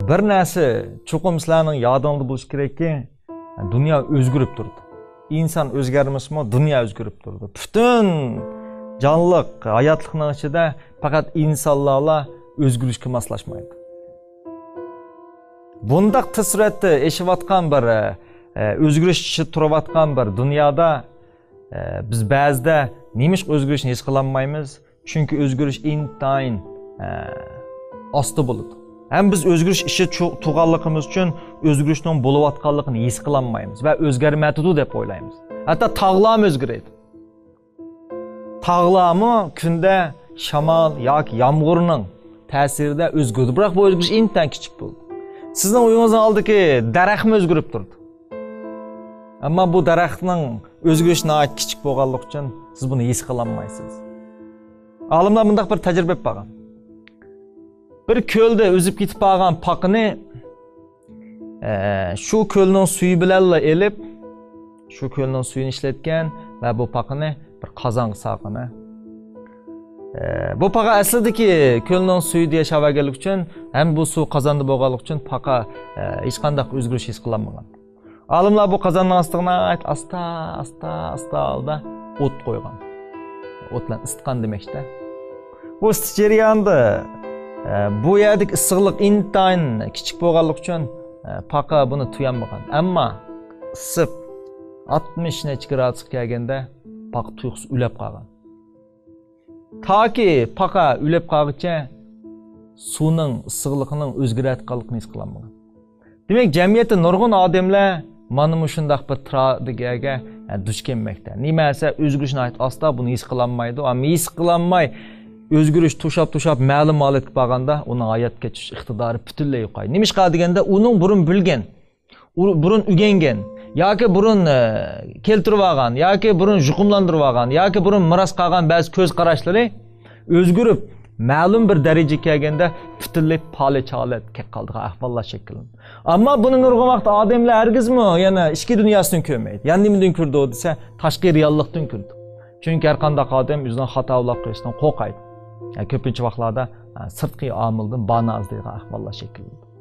Bir narsa cho'qim sizlarning yodingizda bo'lishi kerakki, dunyo o'zgarib turdi. İnsan o'zgarmasmi, dunyo o'zgarib turdi. Butun jonliq, hayotlikning ichida faqat insonlarla o'zgarishga moslashmaydi. Bundaq tez suratda eshiyotgan bir o'zgarish turayotgan bir dunyoda biz ba'zida nemish o'zgarishni his qilolmaymiz? Chunki o'zgarish intayin osti bo'ladi. Hem biz o'zgarish ishi tug'anligimiz uchun o'zgarishning bo'layotganligini his qilolmaymiz va o'zgarmaydi deb o'ylaymiz. Hatto tog'lar ham o'zgaradi. Tog'larmi kunda shamol yoki yomg'irning ta'sirida o'zgardi. Biroq bu o'zgarish intayin kichik bo'ldi. Sizning o'yingizdan oldiki daraxtmi o'zgarib turdi. Ammo bu daraxtning o'zgarishini kichik bo'lganligi uchun siz buni his qilolmaysiz. Olimlar bunday bir tajriba qilgan. Bir ko'lda o'zib ketib qolgan paqini shu ko'lning suvi bilan elib, shu ko'lning suyini ishlatgan va bu paqini bir qozonga solgan. Bu paqa aslidagi ko'lning suyida yashaganlik uchun ham bu suv qozonda bo'lganlik uchun paqa hech qanday o'zgarish his qilmagan. Olimlar bu qozonning ostiga asta holda o't qo'ygan. O't bilan isitgan demakda. Bu isitish jarayonida bu yerdagi issiqlik intayin kichik bo'lganlik uchun paqa buni tuyolmagan. Ammo isib 60 necha gradusga kelganda paqa tuyqisi ulab qolgan. Taki paqa ulab qolguncha suvning issiqligining o'zgarayotganligini his qilolmagan. Demak, jamiyatda nurg'un odamlar mana shundaq bir tragediyaga duch kelmoqda. Nimasi o'zgarishni asla buni his qilolmaydi, ammo his qilolmay o'zgarish to'shab ma'lum holatga borganda uning hayot kechish iqtidori butunlay yo'qoladi. Nima ish qiladi deganda, uning burun bilgan, burun o'rgangan yoki burun keltirib olgan yoki burun yuqumlantirib olgan yoki burun miros qolgan ba'zi ko'z qarashlari o'zgarib ma'lum bir darajaga kelganda butunlay palach holatga qoldi, ahvollar shakllanadi. Ammo buni nurg'un vaqt odamlar hargizmi yana ichki dunyosidan ko'rmaydi. Yani nimadan ko'rdi desa, tashqi reallikdan ko'rdi. Chunki har qanday odam o'zining xatolar qilishdan qo'rqadi. Yani ko'pincha vaqtlarda sirtqi omildan banaz degan ahvollar shakllanadi.